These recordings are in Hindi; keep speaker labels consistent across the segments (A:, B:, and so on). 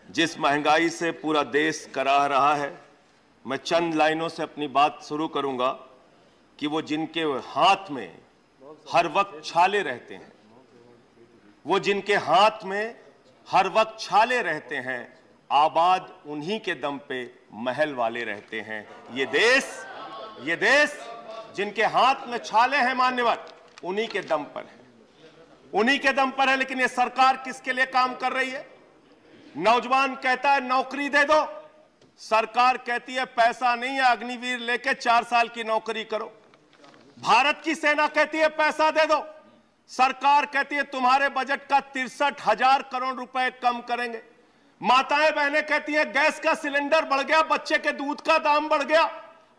A: जिस महंगाई से पूरा देश कराह रहा है, मैं चंद लाइनों से अपनी बात शुरू करूंगा कि वो जिनके हाथ में हर वक्त छाले रहते हैं, वो जिनके हाथ में हर वक्त छाले रहते हैं, आबाद उन्हीं के दम पे महल वाले रहते हैं। ये देश जिनके हाथ में छाले हैं मान्यवर, उन्हीं के दम पर है, उन्हीं के दम पर है। लेकिन ये सरकार किसके लिए काम कर रही है? नौजवान कहता है नौकरी दे दो, सरकार कहती है पैसा नहीं है, अग्निवीर लेके 4 साल की नौकरी करो। भारत की सेना कहती है पैसा दे दो, सरकार कहती है तुम्हारे बजट का 63,000 करोड़ रुपए कम करेंगे। माताएं बहनें कहती हैं गैस का सिलेंडर बढ़ गया, बच्चे के दूध का दाम बढ़ गया,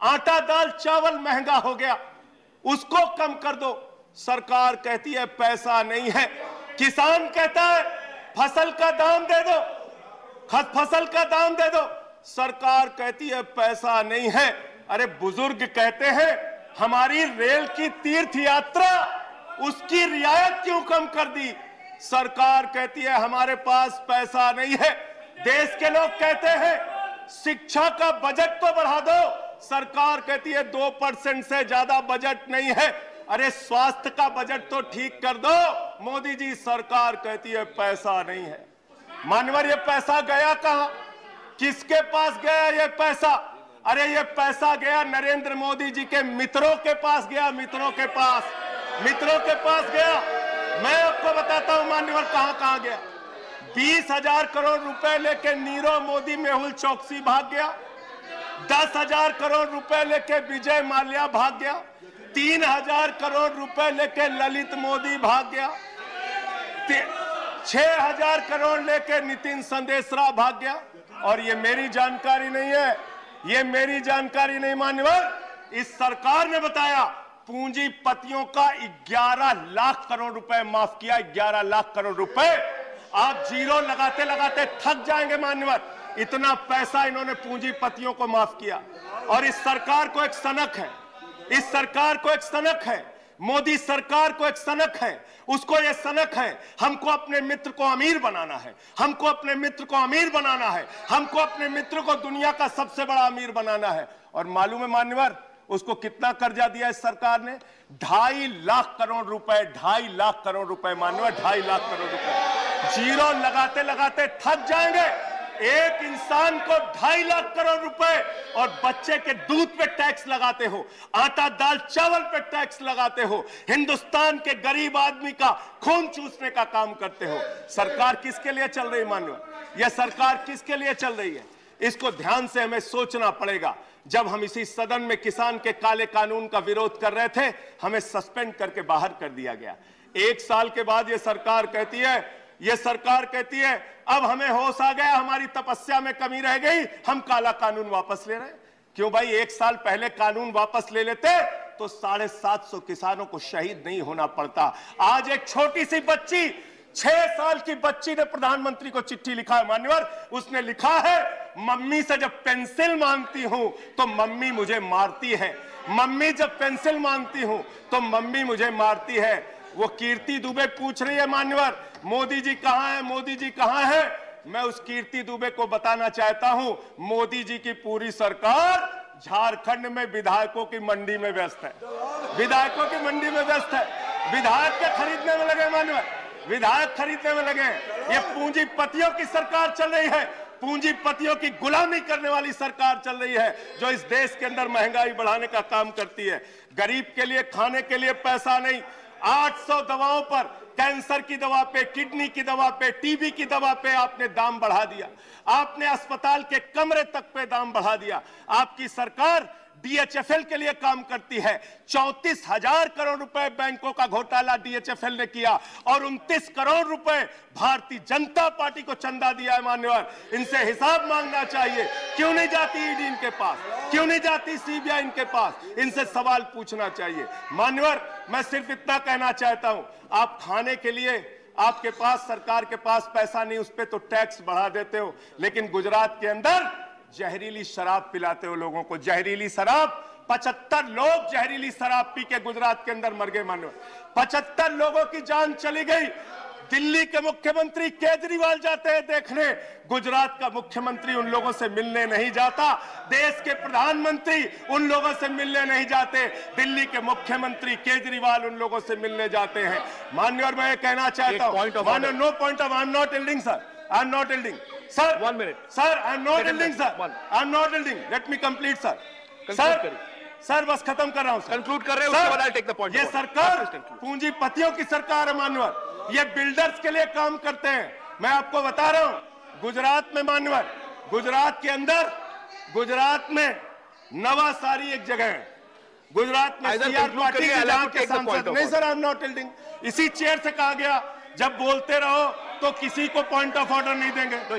A: आटा दाल चावल महंगा हो गया, उसको कम कर दो, सरकार कहती है पैसा नहीं है। किसान कहता है फसल का दाम दे दो, फसल का दाम दे दो, सरकार कहती है पैसा नहीं है। अरे बुजुर्ग कहते हैं हमारी रेल की तीर्थ यात्रा, उसकी रियायत क्यों कम कर दी, सरकार कहती है हमारे पास पैसा नहीं है। देश के लोग कहते हैं शिक्षा का बजट तो बढ़ा दो, सरकार कहती है 2% से ज्यादा बजट नहीं है। अरे स्वास्थ्य का बजट तो ठीक कर दो, मोदी जी, सरकार कहती है पैसा नहीं है। मानवर ये पैसा गया कहां, किसके पास गया ये पैसा? अरे ये पैसा गया नरेंद्र मोदी जी के मित्रों के पास गया, मित्रों के पास गया। मैं आपको बताता हूं मान्यवर कहां कहां गया। 20,000 करोड़ रुपए लेके नीरव मोदी मेहुल चौकसी भाग गया, 10,000 करोड़ रुपए लेके विजय माल्या भाग गया, 3,000 करोड़ रुपए लेके ललित मोदी भाग गया, 6,000 करोड़ लेके नितिन संदेशरा भाग गया। और ये मेरी जानकारी नहीं है, ये मेरी जानकारी नहीं मान्यवर, इस सरकार ने बताया पूंजीपतियों का 11 लाख करोड़ रुपए माफ किया। 11 लाख करोड़ रुपए आप जीरो लगाते लगाते थक जाएंगे मान्यवर, इतना पैसा इन्होंने पूंजीपतियों को माफ किया। और इस सरकार को एक सनक है, इस सरकार को एक सनक है, मोदी सरकार को एक सनक है, उसको ये सनक है हमको अपने मित्र को अमीर बनाना है, हमको अपने मित्र को अमीर बनाना है, हमको अपने मित्र को दुनिया का सबसे बड़ा अमीर बनाना है। और मालूम है मान्यवर उसको कितना कर्जा दिया इस सरकार ने? 2.5 लाख करोड़ रुपए, 2.5 लाख करोड़ रुपए मान्यवर, 2.5 लाख करोड़ रुपए। जीरो लगाते लगाते थक जाएंगे। एक इंसान को 2.5 लाख करोड़ रुपए और बच्चे के दूध पे टैक्स लगाते हो, आटा दाल चावल पे टैक्स लगाते हो, हिंदुस्तान के गरीब आदमी का खून चूसने का काम करते हो। सरकार किसके लिए चल रही मान्यवर? यह सरकार किसके लिए चल रही है? इसको ध्यान से हमें सोचना पड़ेगा। जब हम इसी सदन में किसान के काले कानून का विरोध कर रहे थे, हमें सस्पेंड करके बाहर कर दिया गया। 1 साल के बाद ये सरकार कहती है अब हमें होश आ गया, हमारी तपस्या में कमी रह गई, हम काला कानून वापस ले रहे हैं। क्यों भाई? 1 साल पहले कानून वापस ले लेते तो 750 किसानों को शहीद नहीं होना पड़ता। आज एक छोटी सी बच्ची, 6 साल की बच्ची ने प्रधानमंत्री को चिट्ठी लिखा है मान्यवर। उसने लिखा है मम्मी से जब पेंसिल मांगती हूं तो मम्मी मुझे मारती है, मम्मी जब पेंसिल मांगती हूं तो मम्मी मुझे मारती है। वो कीर्ति दुबे पूछ रही है मान्यवर मोदी जी कहां है, मोदी जी कहां है? मैं उस कीर्ति दुबे को बताना चाहता हूं मोदी जी की पूरी सरकार झारखंड में विधायकों की मंडी में व्यस्त है, विधायकों की मंडी में व्यस्त है, विधायक के खरीदने में लगे मान्यवर, विधायक खरीदने में लगे। ये पूंजीपतियों की सरकार चल रही है, पूंजीपतियों की गुलामी करने वाली सरकार चल रही है, जो इस देश के अंदर महंगाई बढ़ाने का काम करती है। गरीब के लिए खाने के लिए पैसा नहीं, 800 दवाओं पर, कैंसर की दवा पे, किडनी की दवा पे, टीबी की दवा पे आपने दाम बढ़ा दिया, आपने अस्पताल के कमरे तक पे दाम बढ़ा दिया। आपकी सरकार डीएचएफएल के लिए काम करती है। 34,000 करोड़ रुपए बैंकों का घोटाला डीएचएफएल ने किया और 29 करोड़ रुपए भारतीय जनता पार्टी को चंदा दिया है मान्यवर। इनसे हिसाब मांगना चाहिए। क्यों नहीं जाती ईडी इनके पास, क्यों नहीं जाती सीबीआई इनके पास? इनसे सवाल पूछना चाहिए मान्यवर। मैं सिर्फ इतना कहना चाहता हूं, आप खाने के लिए आपके पास, सरकार के पास पैसा नहीं, उस पर तो टैक्स बढ़ा देते हो, लेकिन गुजरात के अंदर जहरीली शराब पिलाते हो लोगों को, जहरीली शराब। 75 लोग जहरीली शराब पी के गुजरात के अंदर मर गए मानो, 75 लोगों की जान चली गई। दिल्ली के मुख्यमंत्री केजरीवाल जाते हैं देखने, गुजरात का मुख्यमंत्री उन लोगों से मिलने नहीं जाता, देश के प्रधानमंत्री उन लोगों से मिलने नहीं जाते, दिल्ली के मुख्यमंत्री केजरीवाल उन लोगों से मिलने जाते हैं। माननीय, और मैं ये कहना चाहता हूं, माननीय, no point of, I am not yielding sir, I am not yielding sir,
B: 1 minute
A: sir, I am not yielding sir, I am not yielding, let me complete sir, sir बस खत्म कर रहा हूं,
B: कंक्लूड कर रहे हैं, उसके बाद आई टेक द पॉइंट।
A: ये सरकार पूंजीपतियों की सरकार है मान्यवर, ये बिल्डर्स के लिए काम करते हैं। मैं आपको बता रहा हूं, गुजरात में मान्यवर, गुजरात के अंदर, गुजरात में नवासारी एक जगह है, गुजरात में सीआर पार्टी के जहां के सांसद, नहीं sir, I am not yielding, इसी चेयर से कहा गया जब बोलते रहो तो किसी को पॉइंट ऑफ ऑर्डर नहीं देंगे। No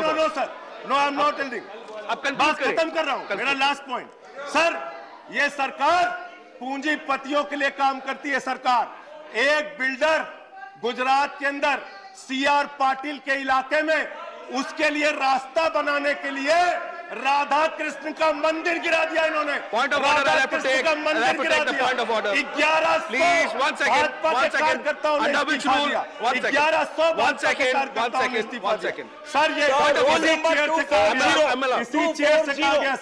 A: no no sir, no, I am not yielding, बात खत्म कर रहा हूं, मेरा लास्ट पॉइंट सर, ये सरकार पूंजीपतियों के लिए काम करती है। सरकार एक बिल्डर गुजरात के अंदर सीआर पाटिल के इलाके में, उसके लिए रास्ता बनाने के लिए राधा कृष्ण का मंदिर गिरा दिया इन्होंने।
B: Point of order,
A: Radha Krishna का मंदिर गिरा दिया। 1100
B: please 1 second, 1 second, under which rule, 1 second,
A: sir, ये इसी चेयर से कहा गया